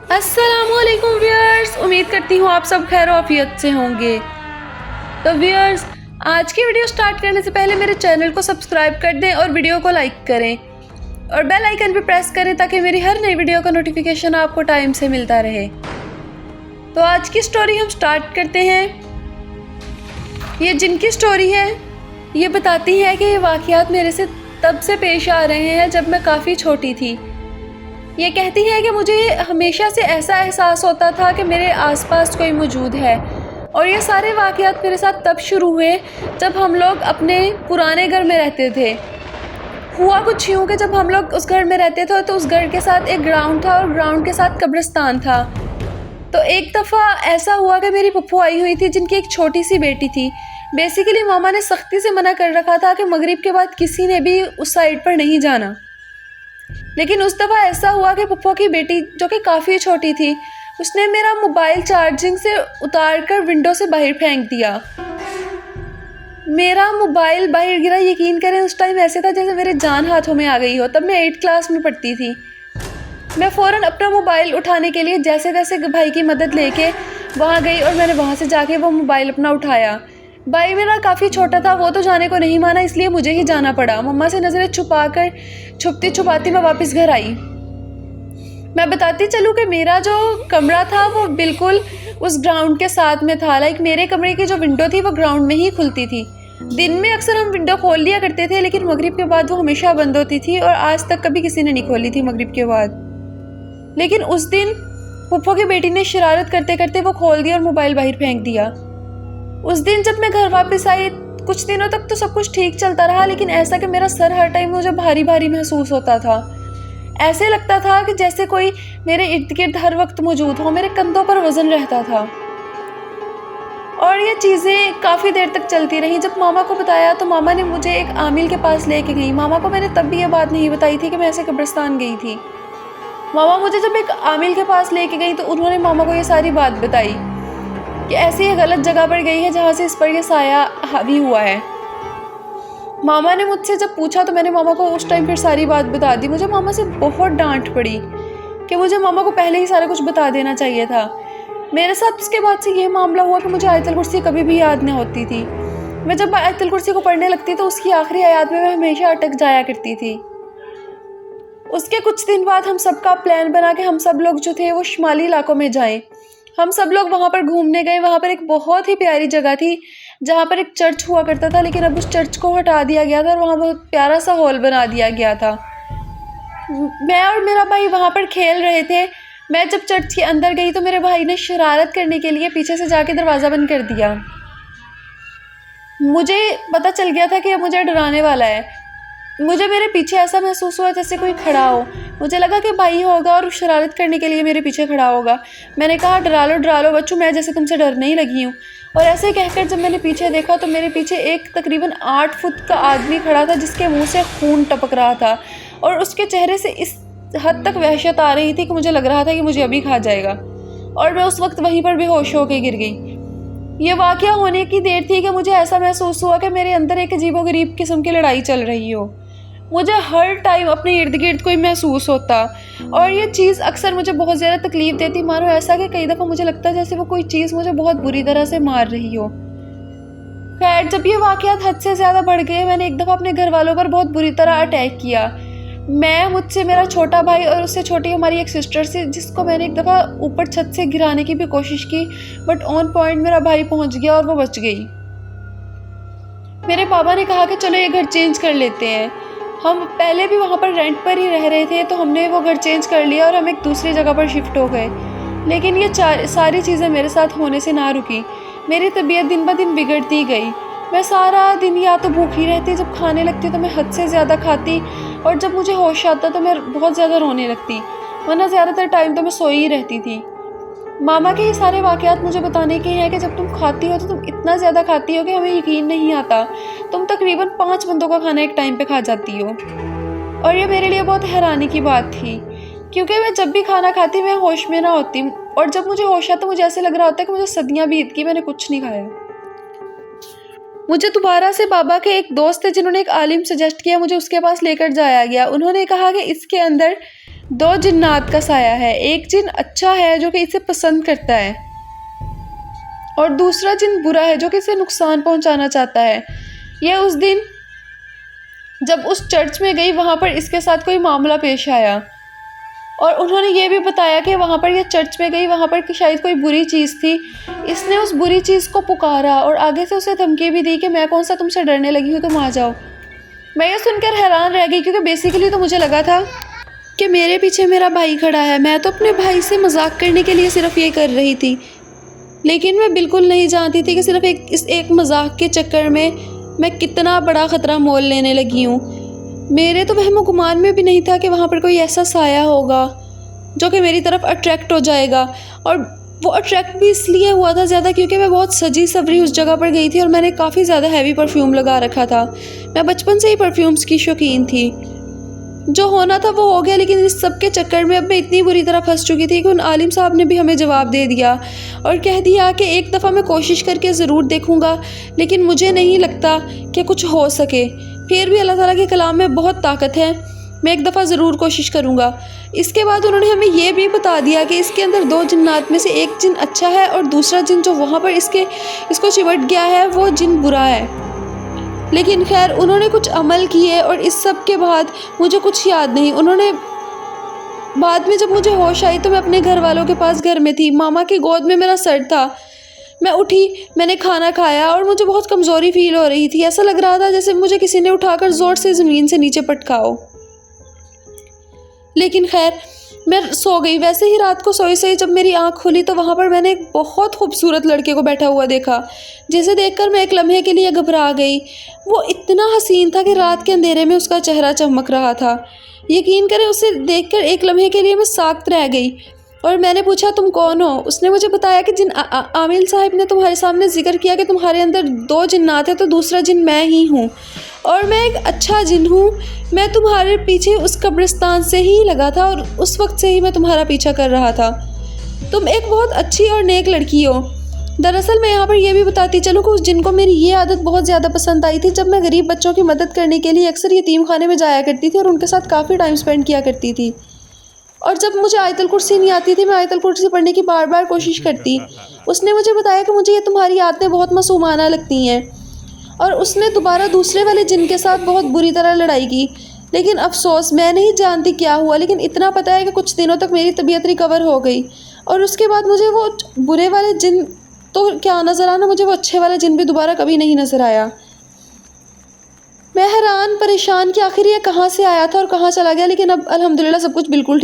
अस्सलामुअलैकुम व्यूअर्स, उम्मीद करती हूँ आप सब खैर आफियत से होंगे। तो व्यूअर्स, आज की वीडियो स्टार्ट करने से पहले मेरे चैनल को सब्सक्राइब कर दें और वीडियो को लाइक करें और बेल आइकन भी प्रेस करें ताकि मेरी हर नई वीडियो का नोटिफिकेशन आपको टाइम से मिलता रहे। तो आज की स्टोरी हम स्टार्ट करते हैं। ये जिनकी स्टोरी है ये बताती है कि ये वाक़यात मेरे से तब से पेश आ रहे हैं जब मैं काफ़ी छोटी थी। ये कहती है कि मुझे हमेशा से ऐसा एहसास होता था कि मेरे आसपास कोई मौजूद है और ये सारे वाक़यात मेरे साथ तब शुरू हुए जब हम लोग अपने पुराने घर में रहते थे। हुआ कुछ यूँ कि जब हम लोग उस घर में रहते थे तो उस घर के साथ एक ग्राउंड था और ग्राउंड के साथ कब्रिस्तान था। तो एक दफ़ा ऐसा हुआ कि मेरी पप्पू आई हुई थी जिनकी एक छोटी सी बेटी थी। बेसिकली मामा ने सख्ती से मना कर रखा था कि मगरिब के बाद किसी ने भी उस साइड पर नहीं जाना। लेकिन उस दफ़ा ऐसा हुआ कि पप्पू की बेटी जो कि काफ़ी छोटी थी उसने मेरा मोबाइल चार्जिंग से उतार कर विंडो से बाहर फेंक दिया। मेरा मोबाइल बाहर गिरा। यकीन करें उस टाइम ऐसे था जैसे मेरे जान हाथों में आ गई हो। तब मैं 8th क्लास में पढ़ती थी। मैं फ़ौरन अपना मोबाइल उठाने के लिए जैसे तैसे भाई की मदद लेके वहाँ गई और मैंने वहाँ से जाके वो मोबाइल अपना उठाया। भाई मेरा काफ़ी छोटा था, वो तो जाने को नहीं माना, इसलिए मुझे ही जाना पड़ा। मम्मा से नज़रें छुपाकर छुपती छुपाती मैं वापस घर आई। मैं बताती चलूँ कि मेरा जो कमरा था वो बिल्कुल उस ग्राउंड के साथ में था। लाइक मेरे कमरे की जो विंडो थी वो ग्राउंड में ही खुलती थी। दिन में अक्सर हम विंडो खोल लिया करते थे लेकिन मगरिब के बाद वो हमेशा बंद होती थी और आज तक कभी किसी ने नहीं खोली थी मगरिब के बाद। लेकिन उस दिन फूफो की बेटी ने शरारत करते करते वो खोल दिया और मोबाइल बाहर फेंक दिया। उस दिन जब मैं घर वापस आई कुछ दिनों तक तो सब कुछ ठीक चलता रहा, लेकिन ऐसा कि मेरा सर हर टाइम मुझे भारी भारी महसूस होता था। ऐसे लगता था कि जैसे कोई मेरे इर्द गिर्द हर वक्त मौजूद हो। मेरे कंधों पर वजन रहता था और ये चीज़ें काफ़ी देर तक चलती रहीं। जब मामा को बताया तो मामा ने मुझे एक आमिल के पास लेके गई। मामा को मैंने तब भी ये बात नहीं बताई थी कि मैं ऐसे कब्रिस्तान गई थी। मामा मुझे जब एक आमिल के पास लेके गई तो उन्होंने मामा को ये सारी बात बताई कि ऐसी ये गलत जगह पर गई है जहाँ से इस पर ये साया हावी हुआ है। मामा ने मुझसे जब पूछा तो मैंने मामा को उस टाइम फिर सारी बात बता दी। मुझे मामा से बहुत डांट पड़ी कि मुझे मामा को पहले ही सारा कुछ बता देना चाहिए था। मेरे साथ उसके बाद से ये मामला हुआ कि मुझे आयतुल कुर्सी कभी भी याद नहीं होती थी। मैं जब आयतुल कुर्सी को पढ़ने लगती तो उसकी आखिरी आयत में मैं हमेशा अटक जाया करती थी। उसके कुछ दिन बाद हम सब का प्लान बना के हम सब लोग जो थे वो शुमाली इलाकों में जाएं। हम सब लोग वहाँ पर घूमने गए। वहाँ पर एक बहुत ही प्यारी जगह थी जहाँ पर एक चर्च हुआ करता था, लेकिन अब उस चर्च को हटा दिया गया था और वहाँ बहुत प्यारा सा हॉल बना दिया गया था। मैं और मेरा भाई वहाँ पर खेल रहे थे। मैं जब चर्च के अंदर गई तो मेरे भाई ने शरारत करने के लिए पीछे से जाके दरवाज़ा बंद कर दिया। मुझे पता चल गया था कि अब मुझे डराने वाला है। मुझे मेरे पीछे ऐसा महसूस हुआ जैसे कोई खड़ा हो। मुझे लगा कि भाई होगा और शरारत करने के लिए मेरे पीछे खड़ा होगा। मैंने कहा डरा लो बच्चों, मैं जैसे तुमसे डरने ही लगी हूँ। और ऐसे कहकर जब मैंने पीछे देखा तो मेरे पीछे एक तकरीबन 8 फुट का आदमी खड़ा था जिसके मुंह से खून टपक रहा था और उसके चेहरे से इस हद तक वहशत आ रही थी कि मुझे लग रहा था कि मुझे अभी खा जाएगा। और मैं उस वक्त वहीं पर बेहोश होकर गिर गई। ये वाक़या होने की देर थी कि मुझे ऐसा महसूस हुआ कि मेरे अंदर एक अजीबोगरीब किस्म की लड़ाई चल रही हो। मुझे हर टाइम अपने इर्द गिर्द कोई महसूस होता और ये चीज़ अक्सर मुझे बहुत ज़्यादा तकलीफ़ देती। मानो ऐसा कि कई दफ़ा मुझे लगता है जैसे वो कोई चीज़ मुझे बहुत बुरी तरह से मार रही हो। खैर, जब ये वाक़यात हद से ज़्यादा बढ़ गए मैंने एक दफ़ा अपने घर वालों पर बहुत बुरी तरह अटैक किया। मुझसे मेरा छोटा भाई और उससे छोटी हमारी एक सिस्टर थी जिसको मैंने एक दफ़ा ऊपर छत से गिराने की भी कोशिश की, बट ऑन पॉइंट मेरा भाई पहुँच गया और वो बच गई। मेरे पापा ने कहा कि चलो ये घर चेंज कर लेते हैं। हम पहले भी वहाँ पर रेंट पर ही रह रहे थे तो हमने वो घर चेंज कर लिया और हम एक दूसरी जगह पर शिफ्ट हो गए। लेकिन ये सारी चीज़ें मेरे साथ होने से ना रुकी। मेरी तबीयत दिन ब दिन बिगड़ती गई। मैं सारा दिन या तो भूखी रहती, जब खाने लगती तो मैं हद से ज़्यादा खाती और जब मुझे होश आता तो मैं बहुत ज़्यादा रोने लगती, वरना ज़्यादातर टाइम तो मैं सोई ही रहती थी। मामा के ये सारे वाक़यात मुझे बताने के हैं कि जब तुम खाती हो तो तुम इतना ज़्यादा खाती हो कि हमें यकीन नहीं आता। तुम तकरीबन 5 बंदों का खाना एक टाइम पे खा जाती हो। और ये मेरे लिए बहुत हैरानी की बात थी क्योंकि मैं जब भी खाना खाती मैं होश में ना होती और जब मुझे होश आता मुझे ऐसे लग रहा होता है कि मुझे सदियाँ बीत गई, मैंने कुछ नहीं खाया। मुझे दोबारा से बाबा के एक दोस्त थे जिन्होंने एक आलिम सजेस्ट किया, मुझे उसके पास लेकर जाया गया। उन्होंने कहा कि इसके अंदर दो जिन्नात का साया है। एक जिन अच्छा है जो कि इसे पसंद करता है, और दूसरा जिन बुरा है जो कि इसे नुकसान पहुंचाना चाहता है। यह उस दिन जब उस चर्च में गई, वहाँ पर इसके साथ कोई मामला पेश आया, और उन्होंने ये भी बताया कि वहाँ पर यह चर्च में गई, वहाँ पर कि शायद कोई बुरी चीज़ थी। इसने उस बुरी चीज़ को पुकारा और आगे से उसे धमकी भी दी कि मैं कौन सा तुमसे डरने लगी हूँ, तुम आ जाओ। मैं ये सुनकर हैरान रह गई, क्योंकि बेसिकली तो मुझे लगा था कि मेरे पीछे मेरा भाई खड़ा है, मैं तो अपने भाई से मजाक करने के लिए सिर्फ ये कर रही थी। लेकिन मैं बिल्कुल नहीं जानती थी कि सिर्फ इस एक मजाक के चक्कर में मैं कितना बड़ा ख़तरा मोल लेने लगी हूँ। मेरे तो वहम गुमान में भी नहीं था कि वहाँ पर कोई ऐसा साया होगा जो कि मेरी तरफ अट्रैक्ट हो जाएगा। और वो अट्रैक्ट भी इसलिए हुआ था ज़्यादा क्योंकि मैं बहुत सजी सवरी उस जगह पर गई थी, और मैंने काफ़ी ज़्यादा हैवी परफ्यूम लगा रखा था। मैं बचपन से ही परफ्यूम्स की शौकीन थी। जो होना था वो हो गया, लेकिन इस सब के चक्कर में अब मैं इतनी बुरी तरह फंस चुकी थी कि उन आलिम साहब ने भी हमें जवाब दे दिया और कह दिया कि एक दफ़ा मैं कोशिश करके ज़रूर देखूँगा, लेकिन मुझे नहीं लगता कि कुछ हो सके। फिर भी अल्लाह ताला के कलाम में बहुत ताकत है, मैं एक दफ़ा ज़रूर कोशिश करूँगा। इसके बाद उन्होंने हमें ये भी बता दिया कि इसके अंदर दो जिन्नात में से एक जिन अच्छा है, और दूसरा जिन जो वहाँ पर इसको चिमट गया है वो जिन बुरा है। लेकिन खैर उन्होंने कुछ अमल किए, और इस सब के बाद मुझे कुछ याद नहीं। उन्होंने बाद में जब मुझे होश आई तो मैं अपने घर वालों के पास घर में थी, मामा की गोद में मेरा सर था। मैं उठी, मैंने खाना खाया, और मुझे बहुत कमज़ोरी फील हो रही थी। ऐसा लग रहा था जैसे मुझे किसी ने उठाकर ज़ोर से ज़मीन से नीचे पटकाओ। लेकिन खैर मैं सो गई। वैसे ही रात को सोई जब मेरी आँख खुली तो वहाँ पर मैंने एक बहुत खूबसूरत लड़के को बैठा हुआ देखा, जिसे देखकर मैं एक लम्हे के लिए घबरा गई। वो इतना हसीन था कि रात के अंधेरे में उसका चेहरा चमक रहा था। यकीन करें, उसे देखकर एक लम्हे के लिए मैं साख्त रह गई, और मैंने पूछा तुम कौन हो। उसने मुझे बताया कि जिन आमिल साहब ने तुम्हारे सामने जिक्र किया कि तुम्हारे अंदर दो जिन्नात हैं, तो दूसरा जिन मैं ही हूँ, और मैं एक अच्छा जिन हूँ। मैं तुम्हारे पीछे उस कब्रिस्तान से ही लगा था, और उस वक्त से ही मैं तुम्हारा पीछा कर रहा था। तुम एक बहुत अच्छी और नेक लड़की हो। दरअसल मैं यहाँ पर यह भी बताती चलूँ कि उस जिन को मेरी ये आदत बहुत ज़्यादा पसंद आई थी। जब मैं गरीब बच्चों की मदद करने के लिए अक्सर यतीम खाने में जाया करती थी और उनके साथ काफ़ी टाइम स्पेंड किया करती थी, और जब मुझे आयतुल कुर्सी नहीं आती थी, मैं आयतुल कुर्सी पढ़ने की बार बार कोशिश करती। उसने मुझे बताया कि मुझे ये तुम्हारी आदतें बहुत मासूमाना लगती हैं, और उसने दोबारा दूसरे वाले जिन के साथ बहुत बुरी तरह लड़ाई की। लेकिन अफसोस मैं नहीं जानती क्या हुआ, लेकिन इतना पता है कि कुछ दिनों तक मेरी तबीयत रिकवर हो गई, और उसके बाद मुझे वो बुरे वाले जिन तो क्या नज़र आना, मुझे वो अच्छे वाला जिन भी दोबारा कभी नहीं नज़र आया। मैं हैरान परेशान कि आखिर ये कहाँ से आया था और कहाँ चला गया, लेकिन अब अल्हम्दुलिल्लाह सब कुछ बिल्कुल ठीक